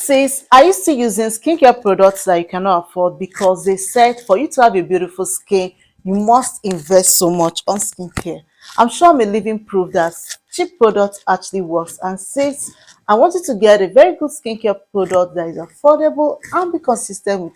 Says, are you still using skincare products that you cannot afford? Because they said for you to have a beautiful skin, you must invest so much on skincare. I'm sure I'm a living proof that cheap product actually works. And says, I want you to get a very good skincare product that is affordable and be consistent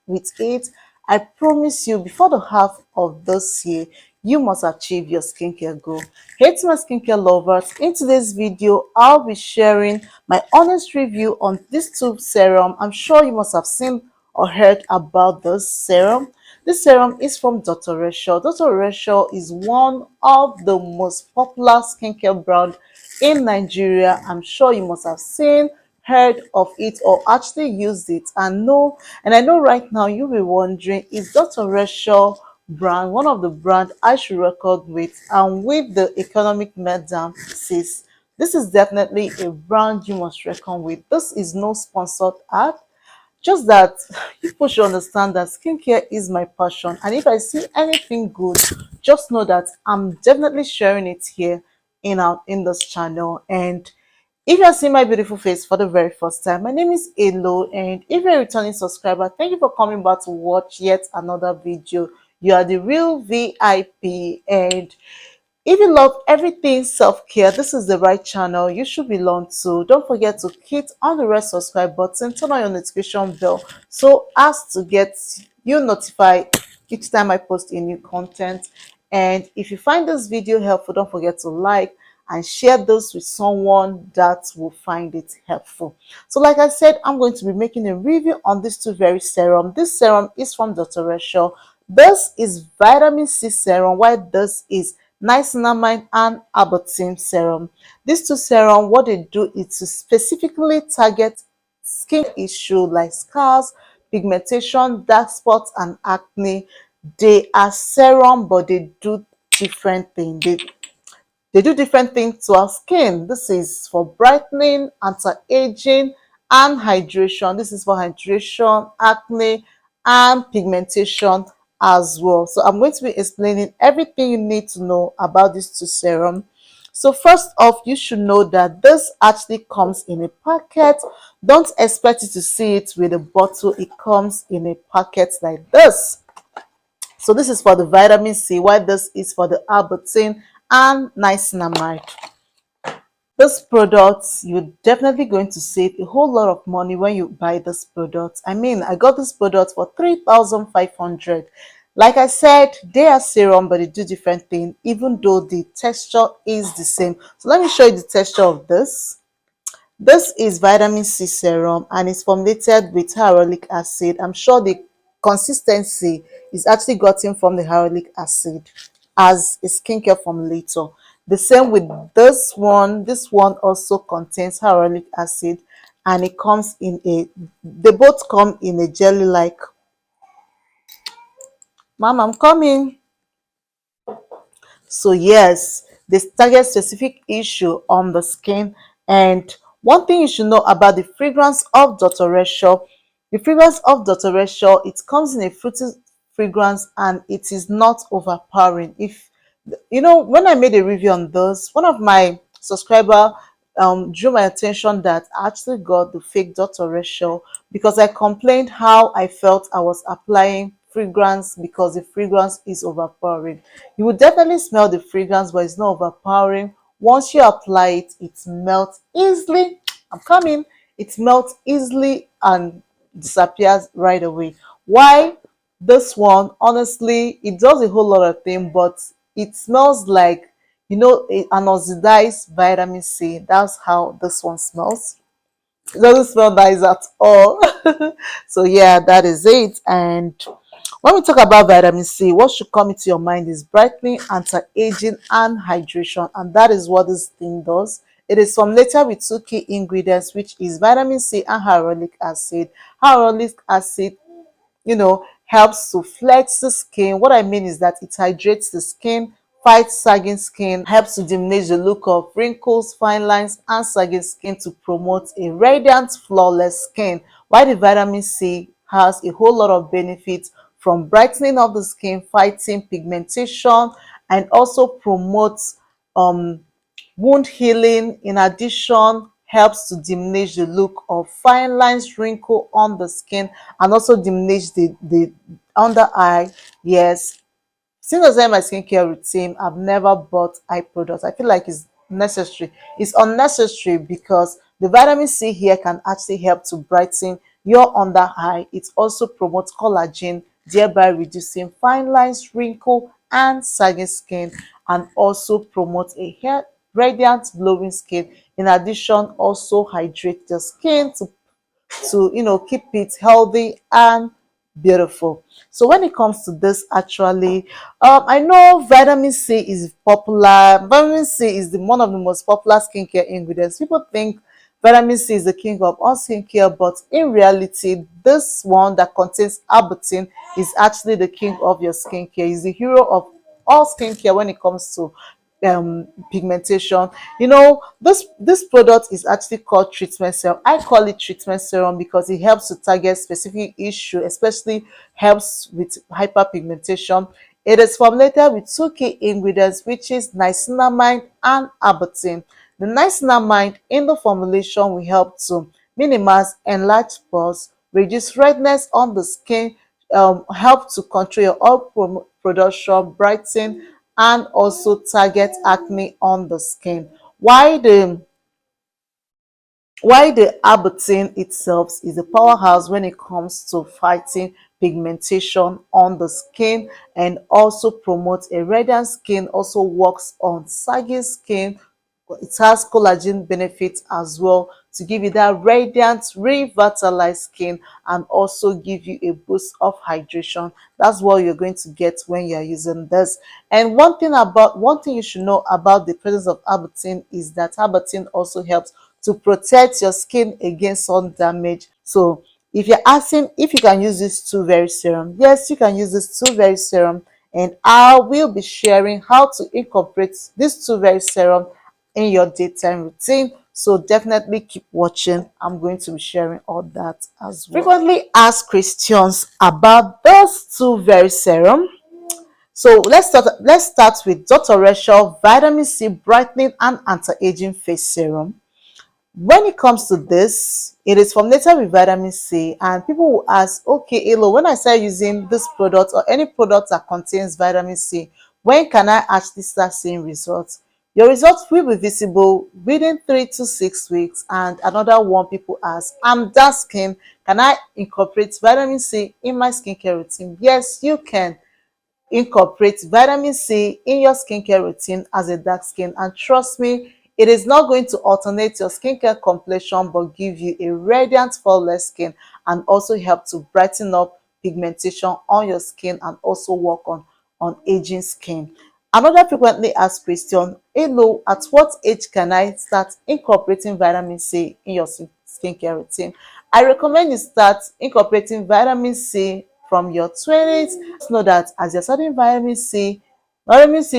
with it. I promise you, before the half of this year, you must achieve your skincare goal. Hey to my skincare lovers, in today's video, I'll be sharing my honest review on this tube serum. I'm sure you must have seen or heard about this serum. This serum is from Dr. Rashel. Dr. Rashel is one of the most popular skincare brand in Nigeria. I'm sure you must have seen, heard of it, or actually used it. And I know right now you'll be wondering, is Dr. Rashel brand one of the brand I should record with? And with the economic meltdown, sis, this is definitely a brand you must reckon with. This is no sponsored ad, just that people should understand that skincare is my passion, and if I see anything good, just know that I'm definitely sharing it here in this channel. And if you are seeing my beautiful face for the very first time, my name is Elo, and if you're a returning subscriber, thank you for coming back to watch yet another video. You are the real VIP, and if you love everything self-care, this is the right channel you should belong to. Don't forget to hit on the red subscribe button, turn on your notification bell so as to get you notified each time I post a new content. And if you find this video helpful, don't forget to like and share this with someone that will find it helpful. So like I said, I'm going to be making a review on these two very serum. This serum is from Dr. Rashel. This is vitamin C serum, while this is niacinamide and ABUTIN serum. These two serum, what they do is to specifically target skin issue like scars, pigmentation, dark spots, and acne. They are serum, but they do different things. They do different things to our skin. This is for brightening, anti-aging, and hydration. This is for hydration, acne, and pigmentation as well. So I'm going to be explaining everything you need to know about these two serum. So first off, you should know that this actually comes in a packet. Don't expect you to see it with a bottle. It comes in a packet like this. So this is for the vitamin C, while this is for the ABUTIN and niacinamide. This product, you're definitely going to save a whole lot of money when you buy this product. I mean, I got this product for 3,500. Like I said, they are serum, but they do different things, even though the texture is the same. So let me show you the texture of this. This is vitamin C serum, and it's formulated with hyaluronic acid. I'm sure the consistency is actually gotten from the hyaluronic acid as a skincare formulator. The same with this one. This one also contains hyaluronic acid, and it comes in they both come in a jelly like. Mom, I'm coming. So yes, they target specific issue on the skin. And one thing you should know about the fragrance of Dr. Rashel, the fragrance of Dr. Rashel, it comes in a fruity fragrance and it is not overpowering. If you know, when I made a review on this, one of my subscriber drew my attention that I actually got the fake Dr. Rashel because I complained how I felt I was applying fragrance because the fragrance is overpowering. You will definitely smell the fragrance, but it's not overpowering. Once you apply it, it melts easily. I'm coming. It melts easily and disappears right away. Why? This one, honestly, it does a whole lot of things, but it smells like, you know, an oxidized vitamin C. That's how this one smells. It doesn't smell nice at all. So yeah, that is it. And when we talk about vitamin C, what should come into your mind is brightening, anti-aging, and hydration. And that is what this thing does. It is formulated with two key ingredients, which is vitamin C and hyaluronic acid. Hyaluronic acid, you know, helps to flex the skin. What I mean is that it hydrates the skin, fights sagging skin, helps to diminish the look of wrinkles, fine lines, and sagging skin to promote a radiant, flawless skin. While the vitamin C has a whole lot of benefits from brightening of the skin, fighting pigmentation, and also promotes wound healing. In addition, helps to diminish the look of fine lines, wrinkle on the skin, and also diminish the under eye. Yes, since I started my skincare routine, I've never bought eye products. I feel like it's necessary. It's unnecessary because the vitamin C here can actually help to brighten your under eye. It also promotes collagen, thereby reducing fine lines, wrinkle, and saggy skin, and also promotes a hair radiant, glowing skin. In addition, also hydrate the skin to keep it healthy and beautiful. So when it comes to this, actually, I know vitamin C is popular. Vitamin C is one of the most popular skincare ingredients. People think vitamin C is the king of all skincare, but in reality, this one that contains ABUTIN is actually the king of your skincare. Is the hero of all skincare when it comes to pigmentation. This product is actually called treatment serum. I call it treatment serum because it helps to target specific issue, especially helps with hyperpigmentation. It is formulated with two key ingredients, which is niacinamide and ABUTIN. The niacinamide in the formulation will help to minimize enlarged pores, reduce redness on the skin, help to control your oil production, brighten, and also target acne on the skin. Why the ABUTIN itself is a powerhouse when it comes to fighting pigmentation on the skin and also promotes a radiant skin, also works on saggy skin. It has collagen benefits as well to give you that radiant, revitalized skin and also give you a boost of hydration. That's what you're going to get when you're using this. And one thing you should know about the presence of ABUTIN is that ABUTIN also helps to protect your skin against sun damage. So if you're asking if you can use this two very serum, yes, you can use this two very serum, and I will be sharing how to incorporate this two very serum in your daytime routine. So definitely keep watching. I'm going to be sharing all that as well. Frequently asked questions about those two very serum. So let's start with Dr. Rashel Vitamin C Brightening and Anti-Aging Face Serum. When it comes to this, it is formulated with vitamin C, and people will ask, okay, Elo, when I start using this product or any product that contains vitamin C, when can I actually start seeing results? Your results will be visible within 3 to 6 weeks. And another one people ask, I'm dark skin, can I incorporate vitamin C in my skincare routine? Yes, you can incorporate vitamin C in your skincare routine as a dark skin, and trust me, it is not going to alternate your skincare complexion but give you a radiant flawless skin and also help to brighten up pigmentation on your skin and also work on aging skin. Another frequently asked question, hello, at what age can I start incorporating vitamin C in your skincare routine? I recommend you start incorporating vitamin C from your 20s. Just know that as you're starting vitamin C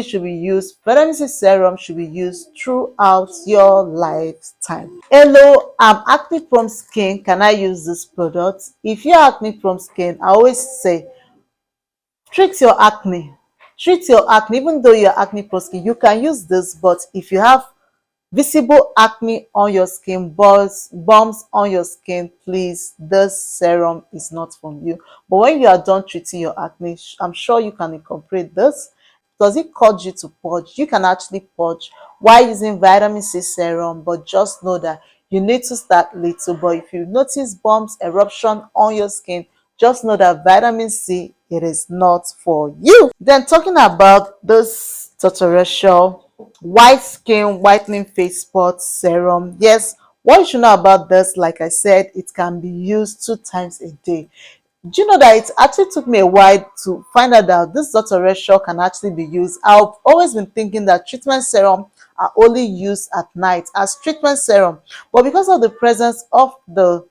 should be used, vitamin C serum should be used throughout your lifetime. Hello, I'm acne prone skin. Can I use this product? If you're acne prone skin, I always say treat your acne. Treat your acne, even though you're acne prone skin, you can use this, but if you have visible acne on your skin, bumps on your skin, please, this serum is not from you. But when you are done treating your acne, I'm sure you can incorporate this. Does it cause you to purge? You can actually purge while using vitamin C serum, but just know that you need to start little. But if you notice bumps, eruption on your skin, just know that vitamin C, it is not for you. Then talking about this tutorial white skin whitening face spot serum. Yes, what you should know about this, like I said, it can be used 2 times a day. Do you know that it actually took me a while to find out that this Dr. Rashel can actually be used? I've always been thinking that treatment serum are only used at night as treatment serum, but because of the presence of the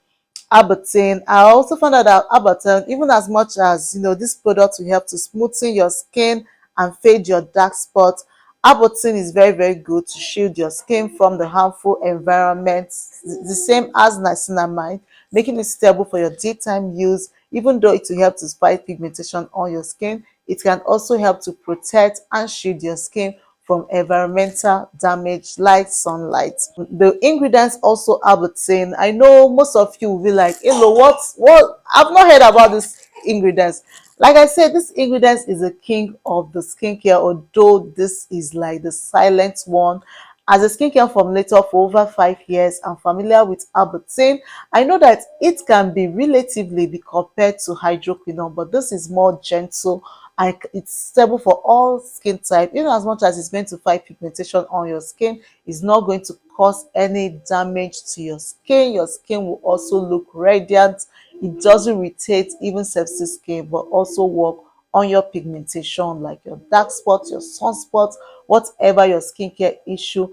ABUTIN, I also found out that ABUTIN, even as much as this product will help to smoothen your skin and fade your dark spots, ABUTIN is very, very good to shield your skin from the harmful environment, the same as niacinamide, making it stable for your daytime use. Even though it will help to fight pigmentation on your skin, it can also help to protect and shield your skin from environmental damage like sunlight. The ingredients also ABUTIN. I know most of you will be like, hello, what? I've not heard about this ingredients. Like I said, this ingredients is a king of the skincare, although this is like the silent one. As a skincare formulator for over 5 years, I'm familiar with ABUTIN. I know that it can be relatively be compared to hydroquinone, but this is more gentle and it's stable for all skin type. Even as much as it's going to fight pigmentation on your skin, it's not going to cause any damage to your skin. Your skin will also look radiant. It doesn't irritate even sensitive skin, but also work on your pigmentation, like your dark spots, your sunspots, whatever your skincare issue.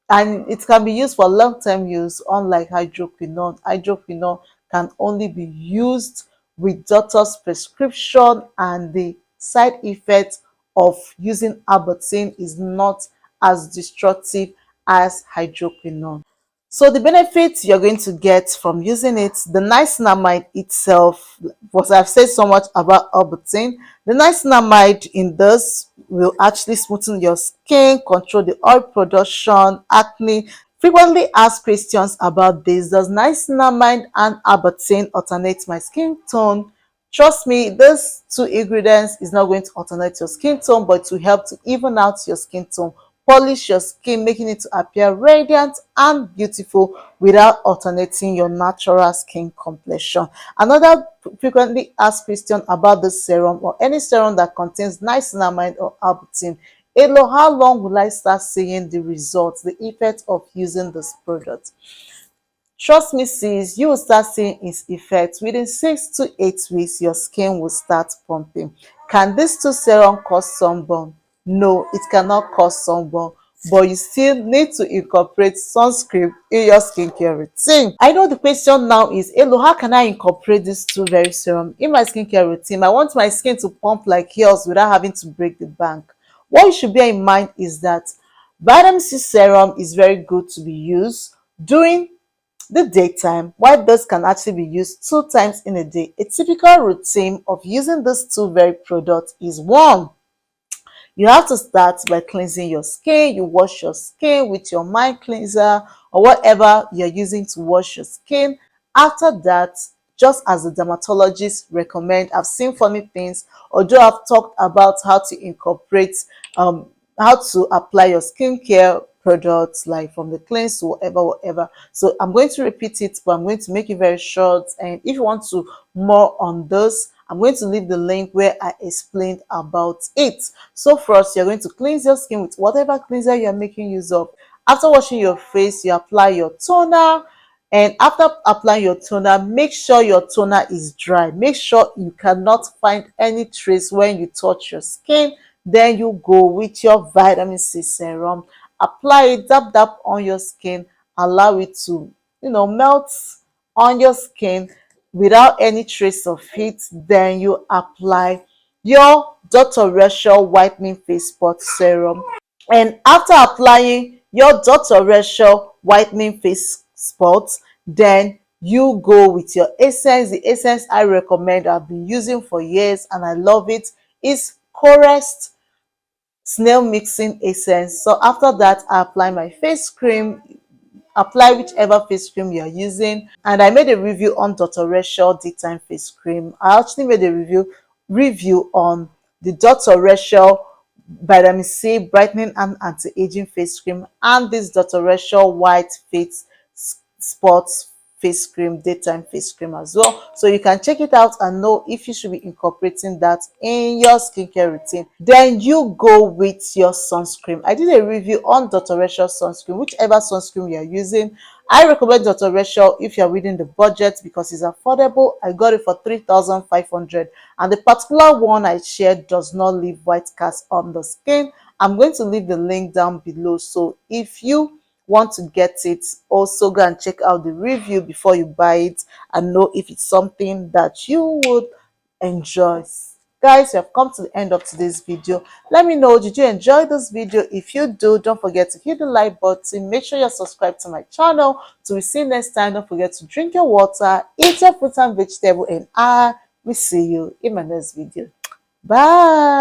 And it can be used for long-term use, unlike hydroquinone. Hydroquinone can only be used with doctor's prescription, and the side effect of using ABUTIN is not as destructive as hydroquinone. So the benefits you're going to get from using it, the niacinamide itself, what I've said so much about ABUTIN, the niacinamide in this will actually smoothen your skin, control the oil production, acne. Frequently asked questions about this. Does niacinamide and ABUTIN alternate my skin tone? Trust me, these two ingredients is not going to alternate your skin tone, but to help to even out your skin tone, polish your skin, making it to appear radiant and beautiful without alternating your natural skin complexion. Another frequently asked question about the serum or any serum that contains niacinamide or ABUTIN. Hello, how long will I start seeing the results, the effect of using this product? Trust me, sis, you will start seeing its effects within 6 to 8 weeks. Your skin will start pumping. Can this two serum cause sunburn? No, it cannot cause sunburn, but you still need to incorporate sunscreen in your skincare routine. I know the question now is, hello, how can I incorporate these two very serum in my skincare routine? I want my skin to pump like yours without having to break the bank. What you should bear in mind is that vitamin C serum is very good to be used during the daytime, while this can actually be used 2 times in a day. A typical routine of using these two very products is: one, you have to start by cleansing your skin. You wash your skin with your mind cleanser or whatever you're using to wash your skin. After that, just as the dermatologist recommend, I've seen funny things, although I've talked about how to incorporate how to apply your skincare products, like from the cleanse to whatever. So I'm going to repeat it, but I'm going to make it very short. And if you want to more on this, I'm going to leave the link where I explained about it. So first, you're going to cleanse your skin with whatever cleanser you're making use of. After washing your face, you apply your toner. And after applying your toner, make sure your toner is dry. Make sure you cannot find any trace when you touch your skin. Then you go with your vitamin C serum. Apply it, dab on your skin. Allow it to, melt on your skin without any trace of heat. Then you apply your Dr. Rashel whitening face spot serum. And after applying your Dr. Rashel whitening face spot, then you go with your essence. The essence I recommend, I've been using for years and I love it, is Forest snail mixing essence. So after that, I apply my face cream. Apply whichever face cream you're using. And I made a review on Dr. Rashel daytime face cream. I actually made a review on the Dr. Rashel vitamin C brightening and anti-aging face cream, and this Dr. Rashel white face spots face cream, daytime face cream as well. So you can check it out and know if you should be incorporating that in your skincare routine. Then you go with your sunscreen. I did a review on Dr. Rachel sunscreen. Whichever sunscreen you are using, I recommend Dr. Rachel if you're within the budget because it's affordable. I got it for 3,500, and the particular one I shared does not leave white cast on the skin. I'm going to leave the link down below, so if you want to get it, also go and check out the review before you buy it and know if it's something that you would enjoy. Guys, we have come to the end of today's video. Let me know, did you enjoy this video? If you do, don't forget to hit the like button. Make sure you're subscribed to my channel. Till we see you next time, don't forget to drink your water, eat your fruit and vegetable, and I will see you in my next video. Bye.